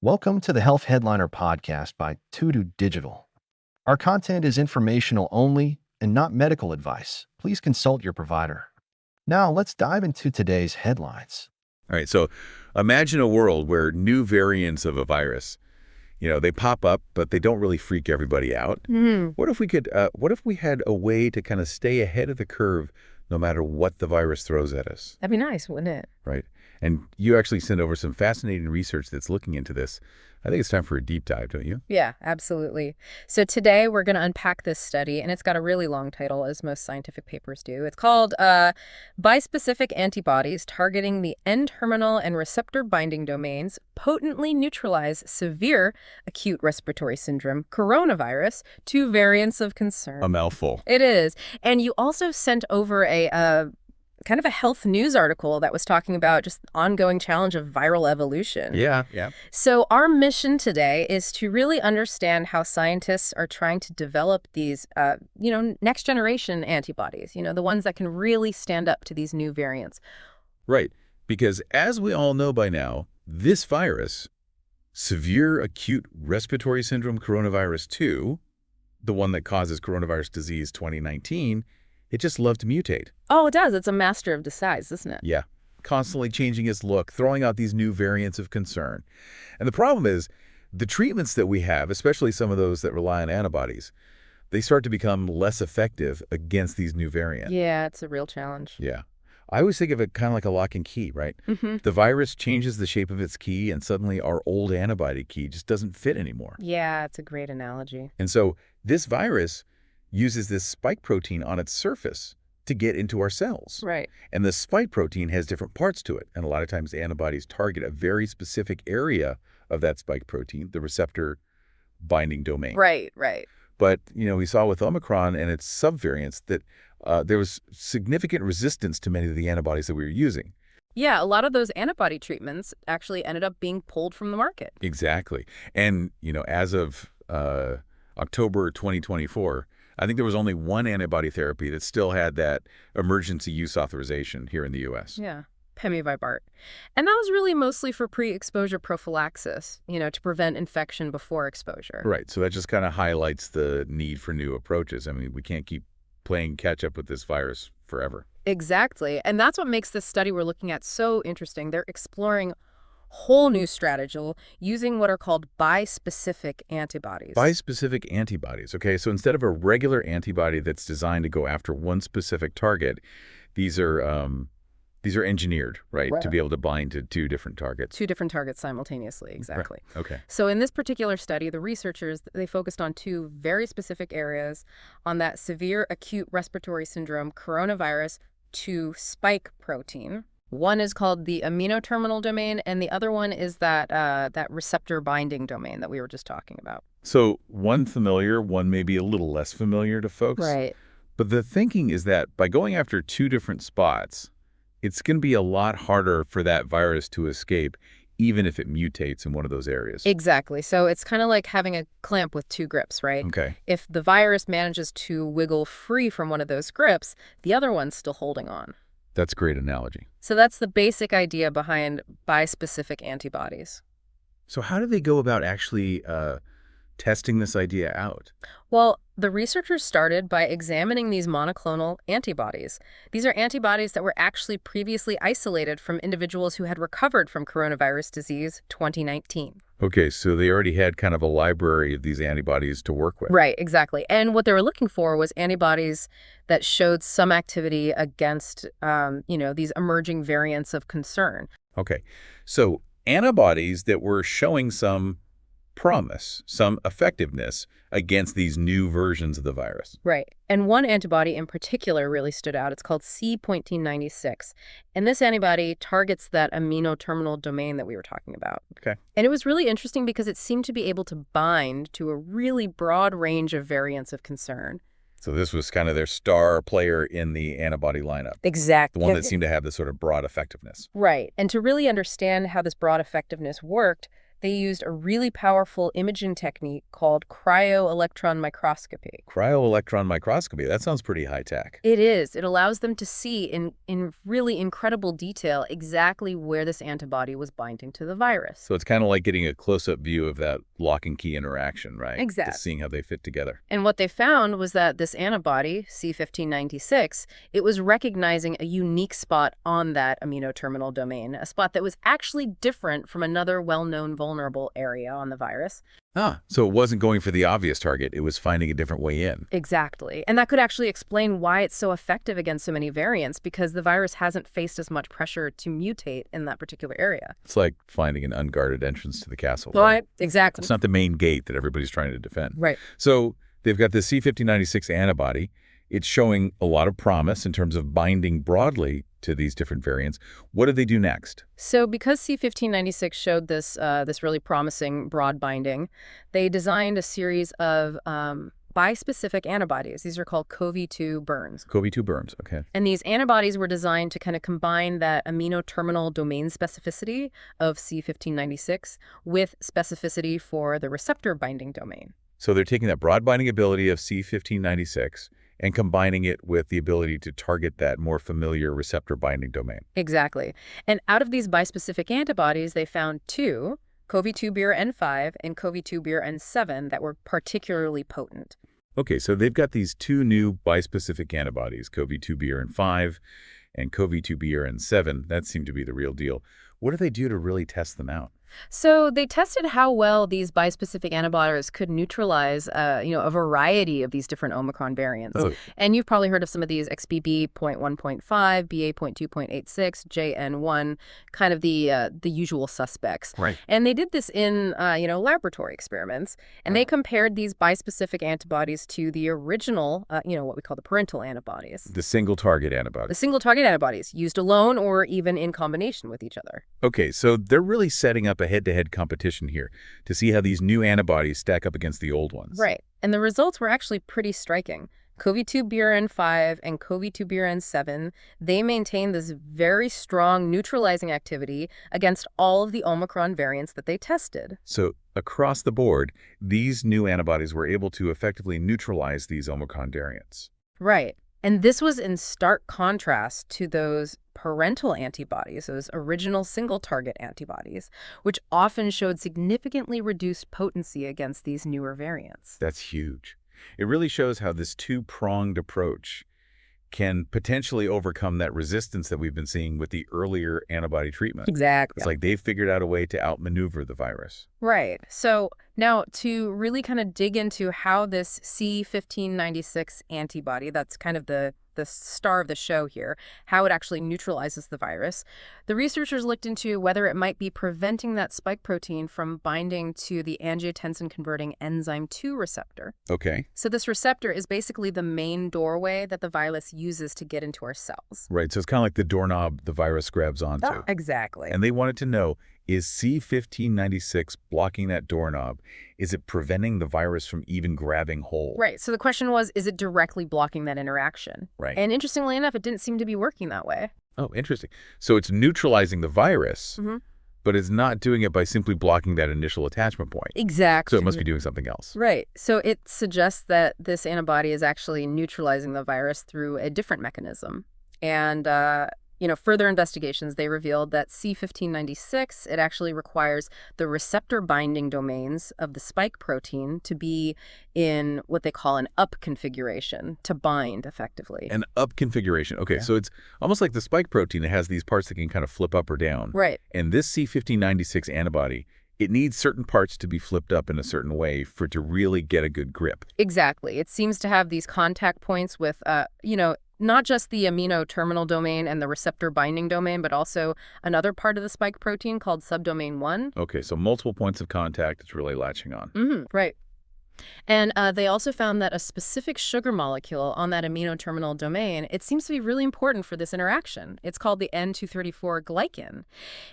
Welcome to the Health Headliner podcast by Tudu Digital. Our content is informational only and not medical advice. Please consult your provider. Now, let's dive into today's headlines. All right, so imagine a world where new variants of a virus, they pop up, but they don't really freak everybody out. What if we had a way to kind of stay ahead of the curve no matter what the virus throws at us, That'd be nice, wouldn't it? right? And you actually sent over some fascinating research that's looking into this. I think it's time for a deep dive, don't you? Yeah, absolutely. So today we're going to unpack this study, and it's got a really long title, as most scientific papers do. It's called Bispecific Antibodies Targeting the N-Terminal and Receptor-Binding Domains Potently Neutralize Severe Acute Respiratory Syndrome Coronavirus, Two Variants of Concern. A mouthful. It is. And you also sent over a kind of a health news article that was talking about just the ongoing challenge of viral evolution. Yeah. So our mission today is to really understand how scientists are trying to develop these, next generation antibodies, the ones that can really stand up to these new variants. Right, because as we all know by now, this virus, severe acute respiratory syndrome coronavirus 2, the one that causes coronavirus disease 2019, it just loved to mutate. Oh, it does. It's a master of disguise, isn't it? Yeah, constantly changing its look, throwing out these new variants of concern. And the problem is, the treatments that we have, especially some of those that rely on antibodies, they start to become less effective against these new variants. Yeah, it's a real challenge. Yeah. I always think of it kind of like a lock and key, right? Mm-hmm. The virus changes the shape of its key, and suddenly our old antibody key just doesn't fit anymore. Yeah, it's a great analogy. And so this virus uses this spike protein on its surface to get into our cells. Right. And the spike protein has different parts to it. And a lot of times antibodies target a very specific area of that spike protein, the receptor-binding domain. Right. But, we saw with Omicron and its subvariants that there was significant resistance to many of the antibodies that we were using. Yeah, a lot of those antibody treatments actually ended up being pulled from the market. Exactly. And, as of October 2024, I think there was only one antibody therapy that still had that emergency use authorization here in the U.S. Yeah, pemivibart. And that was really mostly for pre-exposure prophylaxis, to prevent infection before exposure. Right. So that just kind of highlights the need for new approaches. I mean, we can't keep playing catch up with this virus forever. Exactly. And that's what makes this study we're looking at so interesting. They're exploring whole new strategy using what are called bispecific antibodies. Bispecific antibodies. Okay, so instead of a regular antibody that's designed to go after one specific target, these are engineered, right, to be able to bind to two different targets. Two different targets simultaneously, exactly. Right. Okay. So in this particular study, the researchers, they focused on two very specific areas on that severe acute respiratory syndrome coronavirus 2 spike protein. One is called the amino-terminal domain, and the other one is that receptor-binding domain that we were just talking about. So one familiar, one maybe a little less familiar to folks. Right. But the thinking is that by going after two different spots, it's going to be a lot harder for that virus to escape, even if it mutates in one of those areas. Exactly. So it's kind of like having a clamp with two grips, right? Okay. If the virus manages to wiggle free from one of those grips, the other one's still holding on. That's a great analogy. So that's the basic idea behind bispecific antibodies. So how do they go about actually testing this idea out? Well, the researchers started by examining these monoclonal antibodies. These are antibodies that were actually previously isolated from individuals who had recovered from coronavirus disease 2019. Okay, so they already had kind of a library of these antibodies to work with. Right, exactly. And what they were looking for was antibodies that showed some activity against, these emerging variants of concern. Okay, so antibodies that were showing some promise, some effectiveness against these new versions of the virus. Right. And one antibody in particular really stood out. It's called C.96. And this antibody targets that amino-terminal domain that we were talking about. Okay. And it was really interesting because it seemed to be able to bind to a really broad range of variants of concern. So this was kind of their star player in the antibody lineup. Exactly. The one that seemed to have this sort of broad effectiveness. Right. And to really understand how this broad effectiveness worked, They used a really powerful imaging technique called cryo-electron microscopy. Cryo-electron microscopy, that sounds pretty high-tech. It is. It allows them to see in really incredible detail exactly where this antibody was binding to the virus. So it's kind of like getting a close-up view of that lock and key interaction, right? Exactly. Just seeing how they fit together. And what they found was that this antibody, C1596, it was recognizing a unique spot on that amino terminal domain, a spot that was actually different from another well-known vulnerable area on the virus. So it wasn't going for the obvious target. It was finding a different way in. Exactly. And that could actually explain why it's so effective against so many variants, because the virus hasn't faced as much pressure to mutate in that particular area. It's like finding an unguarded entrance to the castle. Right, exactly. It's not the main gate that everybody's trying to defend. Right. So they've got the C1596 antibody. It's showing a lot of promise in terms of binding broadly to these different variants. What do they do next? So because C1596 showed this really promising broad binding, they designed a series of bispecific antibodies. These are called CoV-2 burns. CoV-2 burns, okay. And these antibodies were designed to kind of combine that amino terminal domain specificity of C1596 with specificity for the receptor binding domain. So they're taking that broad binding ability of C1596 and combining it with the ability to target that more familiar receptor binding domain. Exactly. And out of these bispecific antibodies, they found two, CoV-2-BRN5 and CoV-2-BRN7, that were particularly potent. Okay, so they've got these two new bispecific antibodies, CoV-2-BRN5 and CoV-2-BRN7. That seemed to be the real deal. What do they do to really test them out? So they tested how well these bispecific antibodies could neutralize, a variety of these different Omicron variants. Oh. And you've probably heard of some of these: XBB.1.5, BA.2.86, JN1, kind of the usual suspects. Right. And they did this in, laboratory experiments, and they compared these bispecific antibodies to the original, what we call the parental antibodies. The single target antibodies. The single target antibodies, used alone or even in combination with each other. Okay, so they're really setting up a head-to-head competition here to see how these new antibodies stack up against the old ones. Right. And the results were actually pretty striking. CoV-2-BRN5 and CoV-2-BRN7, they maintain this very strong neutralizing activity against all of the Omicron variants that they tested. So across the board, these new antibodies were able to effectively neutralize these Omicron variants. Right. And this was in stark contrast to those parental antibodies, those original single-target antibodies, which often showed significantly reduced potency against these newer variants. That's huge. It really shows how this two-pronged approach can potentially overcome that resistance that we've been seeing with the earlier antibody treatment. Exactly. It's like they've figured out a way to outmaneuver the virus. Right. So now to really kind of dig into how this C1596 antibody, that's kind of the star of the show here, how it actually neutralizes the virus, the researchers looked into whether it might be preventing that spike protein from binding to the angiotensin-converting enzyme 2 receptor. Okay. So this receptor is basically the main doorway that the virus uses to get into our cells. Right. So it's kind of like the doorknob the virus grabs onto. Oh, exactly. And they wanted to know, is C1596 blocking that doorknob? Is it preventing the virus from even grabbing hold? Right. So the question was, is it directly blocking that interaction? Right. And interestingly enough, it didn't seem to be working that way. Oh, interesting. So it's neutralizing the virus, but it's not doing it by simply blocking that initial attachment point. Exactly. So it must be doing something else. Right. So it suggests that this antibody is actually neutralizing the virus through a different mechanism. And further investigations, they revealed that C1596, it actually requires the receptor binding domains of the spike protein to be in what they call an up configuration to bind effectively. An up configuration. Okay, so it's almost like the spike protein. It has these parts that can kind of flip up or down. Right. And this C1596 antibody, it needs certain parts to be flipped up in a certain way for it to really get a good grip. Exactly. It seems to have these contact points with, not just the amino terminal domain and the receptor binding domain, but also another part of the spike protein called subdomain 1. Okay, so multiple points of contact it's really latching on. Right. And they also found that a specific sugar molecule on that amino terminal domain, it seems to be really important for this interaction. It's called the N234 glycan.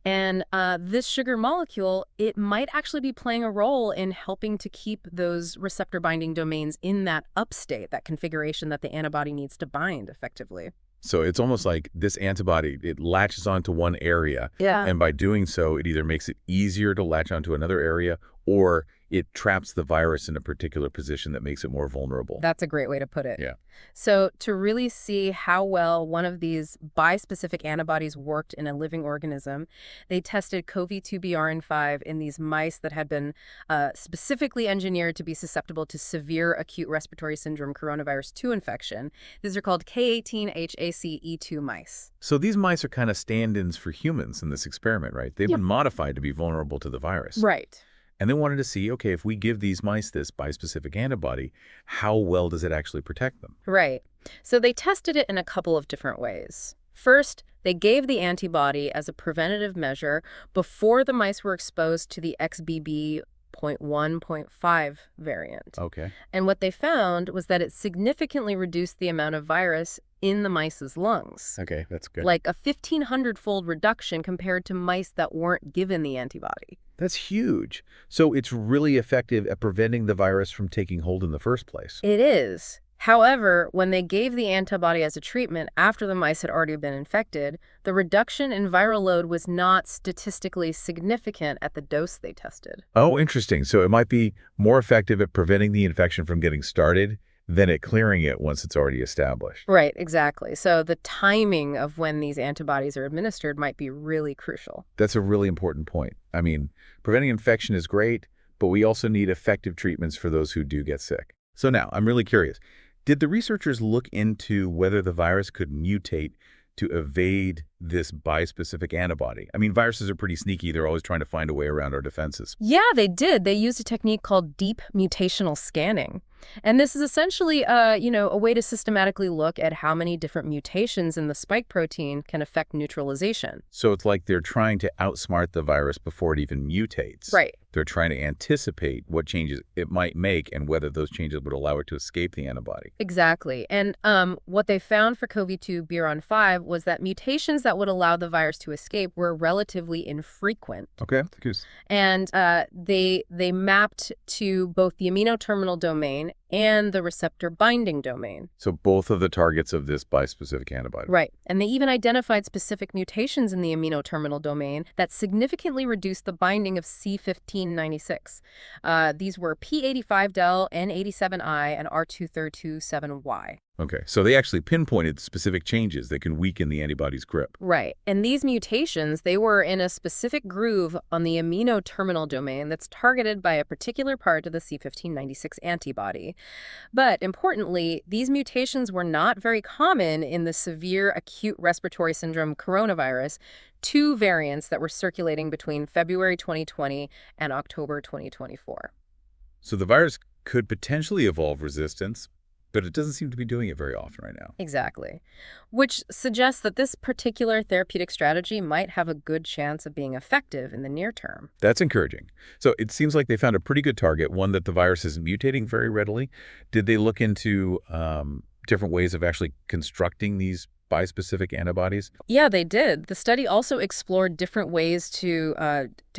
And this sugar molecule, it might actually be playing a role in helping to keep those receptor binding domains in that up state, that configuration that the antibody needs to bind effectively. So it's almost like this antibody, it latches onto one area. Yeah. And by doing so, it either makes it easier to latch onto another area, or it traps the virus in a particular position that makes it more vulnerable. That's a great way to put it. Yeah. So to really see how well one of these bispecific antibodies worked in a living organism, they tested CoV2-BRN5 in these mice that had been specifically engineered to be susceptible to severe acute respiratory syndrome coronavirus 2 infection. These are called K18HACE2 mice. So these mice are kind of stand-ins for humans in this experiment, right? They've Yep. been modified to be vulnerable to the virus. Right. And they wanted to see, okay, if we give these mice this bispecific antibody, how well does it actually protect them? Right. So they tested it in a couple of different ways. First, they gave the antibody as a preventative measure before the mice were exposed to the XBB.1.5 variant. Okay. And what they found was that it significantly reduced the amount of virus in the mice's lungs. Okay, that's good. Like a 1,500-fold reduction compared to mice that weren't given the antibody. That's huge. So it's really effective at preventing the virus from taking hold in the first place. It is. However, when they gave the antibody as a treatment after the mice had already been infected, the reduction in viral load was not statistically significant at the dose they tested. Oh, interesting. So it might be more effective at preventing the infection from getting started than at clearing it once it's already established. Right, exactly. So the timing of when these antibodies are administered might be really crucial. That's a really important point. I mean, preventing infection is great, but we also need effective treatments for those who do get sick. So now, I'm really curious. Did the researchers look into whether the virus could mutate to evade this bispecific antibody? I mean, viruses are pretty sneaky. They're always trying to find a way around our defenses. Yeah, they did. They used a technique called deep mutational scanning. And this is essentially, a way to systematically look at how many different mutations in the spike protein can affect neutralization. So it's like they're trying to outsmart the virus before it even mutates. Right. They're trying to anticipate what changes it might make and whether those changes would allow it to escape the antibody. Exactly. And what they found for CoV2-BRN5 was that mutations that would allow the virus to escape were relatively infrequent. Okay. And they mapped to both the amino-terminal domain and the receptor-binding domain. So both of the targets of this bispecific antibody. Right. And they even identified specific mutations in the amino-terminal domain that significantly reduced the binding of C1596. These were P85del, N87I, and R232.7Y. Okay. So they actually pinpointed specific changes that can weaken the antibody's grip. Right. And these mutations, they were in a specific groove on the amino-terminal domain that's targeted by a particular part of the C1596 antibody. But importantly, these mutations were not very common in the severe acute respiratory syndrome coronavirus, 2 variants that were circulating between February 2020 and October 2024. So the virus could potentially evolve resistance, but it doesn't seem to be doing it very often right now. Exactly. Which suggests that this particular therapeutic strategy might have a good chance of being effective in the near term. That's encouraging. So it seems like they found a pretty good target, one that the virus isn't mutating very readily. Did they look into different ways of actually constructing these bispecific antibodies? Yeah, they did. The study also explored different ways to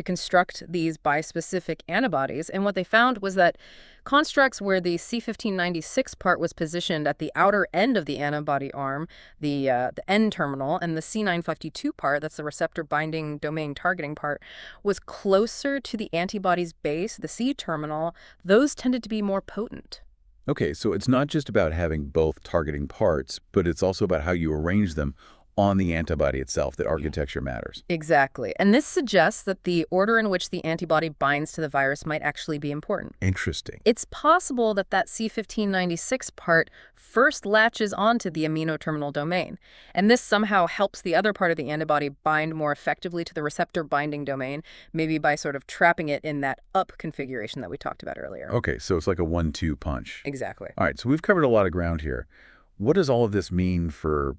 construct these bispecific antibodies, and what they found was that constructs where the C1596 part was positioned at the outer end of the antibody arm, the N terminal, and the C952 part, that's the receptor-binding domain targeting part, was closer to the antibody's base, the C terminal. Those tended to be more potent. Okay, so it's not just about having both targeting parts, but it's also about how you arrange them on the antibody itself, that architecture matters. Exactly. And this suggests that the order in which the antibody binds to the virus might actually be important. Interesting. It's possible that C1596 part first latches onto the amino-terminal domain, and this somehow helps the other part of the antibody bind more effectively to the receptor-binding domain, maybe by sort of trapping it in that up configuration that we talked about earlier. Okay, so it's like a 1-2 punch. Exactly. All right, so we've covered a lot of ground here. What does all of this mean for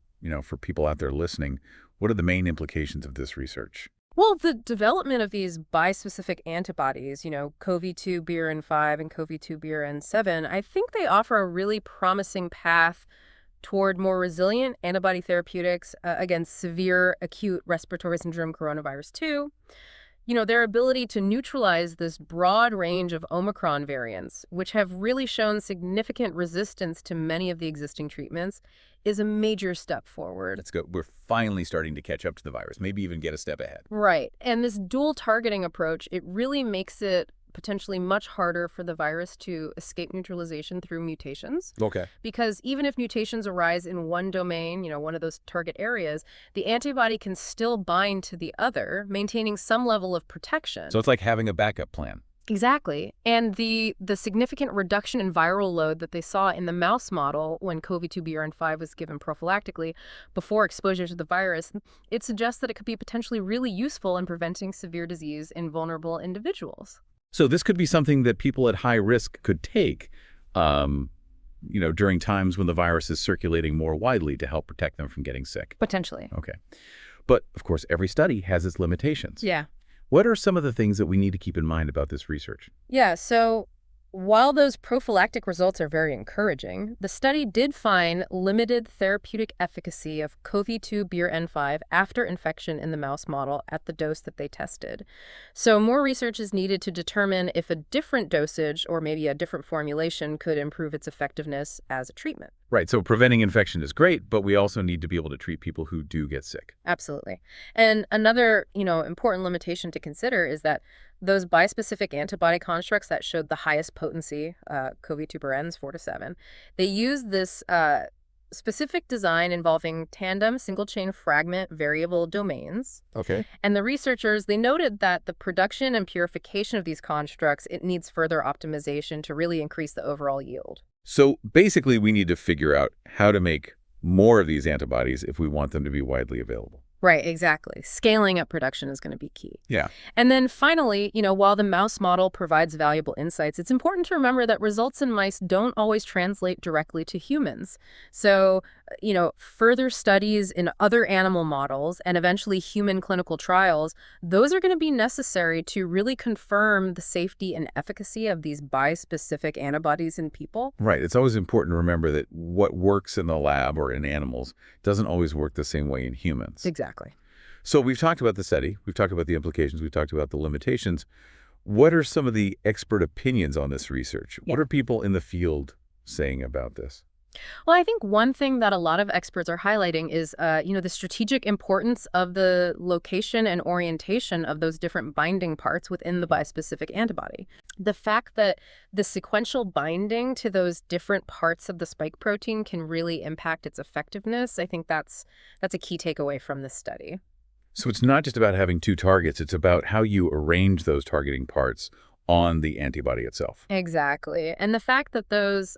people out there listening? What are the main implications of this research? Well, the development of these bispecific antibodies, CoV2-BRN5 and CoV2-BRN7, I think they offer a really promising path toward more resilient antibody therapeutics against severe acute respiratory syndrome coronavirus 2. their ability to neutralize this broad range of Omicron variants, which have really shown significant resistance to many of the existing treatments, is a major step forward. Let's go. We're finally starting to catch up to the virus, maybe even get a step ahead. Right. And this dual targeting approach, it really makes it potentially much harder for the virus to escape neutralization through mutations. Okay. Because even if mutations arise in one domain, one of those target areas, the antibody can still bind to the other, maintaining some level of protection. So it's like having a backup plan. Exactly. And the significant reduction in viral load that they saw in the mouse model when CoV2-BRN5 was given prophylactically before exposure to the virus, it suggests that it could be potentially really useful in preventing severe disease in vulnerable individuals. So this could be something that people at high risk could take, during times when the virus is circulating more widely to help protect them from getting sick. Potentially. Okay. But, of course, every study has its limitations. Yeah. What are some of the things that we need to keep in mind about this research? Yeah, so while those prophylactic results are very encouraging, the study did find limited therapeutic efficacy of CoV2-BRN5 after infection in the mouse model at the dose that they tested. So more research is needed to determine if a different dosage or maybe a different formulation could improve its effectiveness as a treatment. Right, so preventing infection is great, but we also need to be able to treat people who do get sick. Absolutely. And another, important limitation to consider is that those bispecific antibody constructs that showed the highest potency, CoV2-BRNs 4 to 7, they use this specific design involving tandem single-chain fragment variable domains. Okay. And the researchers, they noted that the production and purification of these constructs, it needs further optimization to really increase the overall yield. So basically, we need to figure out how to make more of these antibodies if we want them to be widely available. Right, exactly. Scaling up production is going to be key. Yeah. And then finally, while the mouse model provides valuable insights, it's important to remember that results in mice don't always translate directly to humans. So, further studies in other animal models and eventually human clinical trials, those are going to be necessary to really confirm the safety and efficacy of these bispecific antibodies in people. Right. It's always important to remember that what works in the lab or in animals doesn't always work the same way in humans. Exactly. So we've talked about the study, we've talked about the implications, we've talked about the limitations. What are some of the expert opinions on this research? Yeah. What are people in the field saying about this? Well, I think one thing that a lot of experts are highlighting is, the strategic importance of the location and orientation of those different binding parts within the bispecific antibody. The fact that the sequential binding to those different parts of the spike protein can really impact its effectiveness, I think that's a key takeaway from this study. So it's not just about having two targets, it's about how you arrange those targeting parts on the antibody itself. Exactly. And the fact that those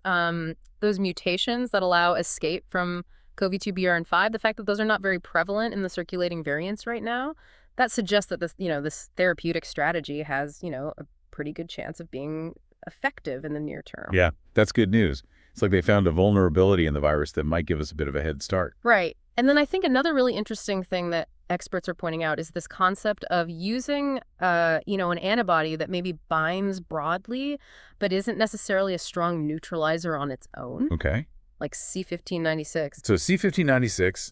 mutations that allow escape from CoV2-BRN5, the fact that those are not very prevalent in the circulating variants right now, that suggests that this therapeutic strategy has, a pretty good chance of being effective in the near term. Yeah, that's good news. It's like they found a vulnerability in the virus that might give us a bit of a head start. Right. And then I think another really interesting thing that experts are pointing out is this concept of using, an antibody that maybe binds broadly, but isn't necessarily a strong neutralizer on its own. Okay. Like C1596. So C1596,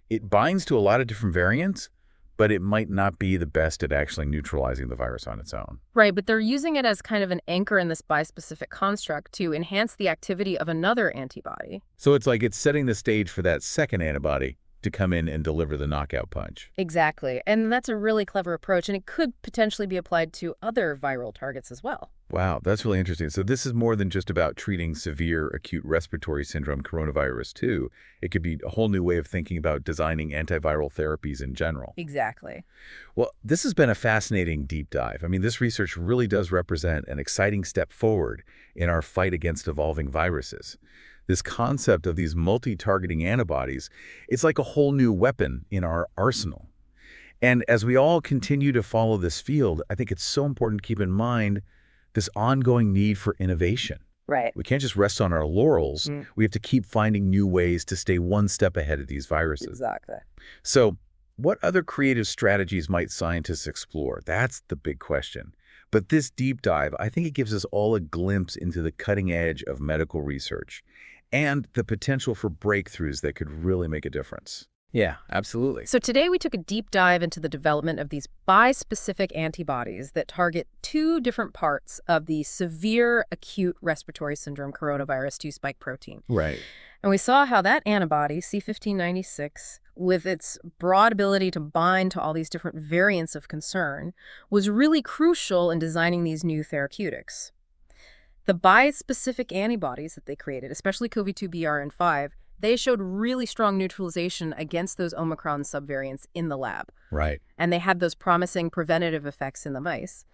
it binds to a lot of different variants, but it might not be the best at actually neutralizing the virus on its own. Right, but they're using it as kind of an anchor in this bispecific construct to enhance the activity of another antibody. So it's like it's setting the stage for that second antibody to come in and deliver the knockout punch. Exactly, and that's a really clever approach, and it could potentially be applied to other viral targets as well. Wow, that's really interesting. So this is more than just about treating severe acute respiratory syndrome coronavirus 2. It could be a whole new way of thinking about designing antiviral therapies in general. Exactly. Well, this has been a fascinating deep dive. I mean, this research really does represent an exciting step forward in our fight against evolving viruses. This concept of these multi-targeting antibodies, it's like a whole new weapon in our arsenal. And as we all continue to follow this field, I think it's so important to keep in mind this ongoing need for innovation. Right. We can't just rest on our laurels. We have to keep finding new ways to stay one step ahead of these viruses. Exactly. So what other creative strategies might scientists explore? That's the big question. But this deep dive, I think it gives us all a glimpse into the cutting edge of medical research and the potential for breakthroughs that could really make a difference. Yeah, absolutely. So today we took a deep dive into the development of these bispecific antibodies that target two different parts of the severe acute respiratory syndrome coronavirus 2 spike protein. Right. And we saw how that antibody, C1596, with its broad ability to bind to all these different variants of concern, was really crucial in designing these new therapeutics. The bispecific antibodies that they created, especially CoV-2 BR and 5, they showed really strong neutralization against those Omicron subvariants in the lab. Right. And they had those promising preventative effects in the mice.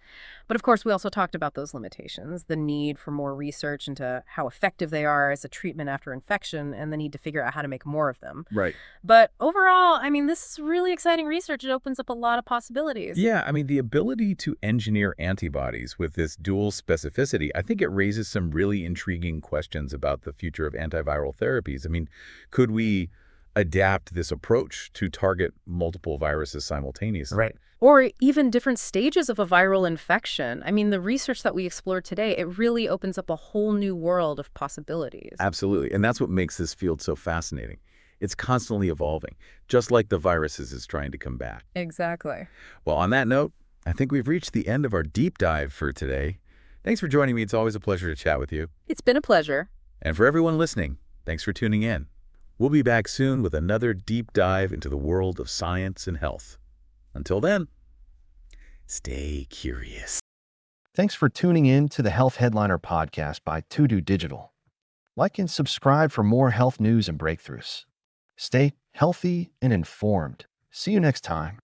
But of course, we also talked about those limitations, the need for more research into how effective they are as a treatment after infection, and the need to figure out how to make more of them. Right. But overall, I mean, this is really exciting research. It opens up a lot of possibilities. Yeah, I mean, the ability to engineer antibodies with this dual specificity, I think it raises some really intriguing questions about the future of antiviral therapies. I mean, could we adapt this approach to target multiple viruses simultaneously? Right. Or even different stages of a viral infection. I mean, the research that we explored today, it really opens up a whole new world of possibilities. Absolutely. And that's what makes this field so fascinating. It's constantly evolving, just like the viruses it's trying to combat. Exactly. Well, on that note, I think we've reached the end of our deep dive for today. Thanks for joining me. It's always a pleasure to chat with you. It's been a pleasure. And for everyone listening, thanks for tuning in. We'll be back soon with another deep dive into the world of science and health. Until then, stay curious. Thanks for tuning in to the Health Headliner podcast by To Digital. Like and subscribe for more health news and breakthroughs. Stay healthy and informed. See you next time.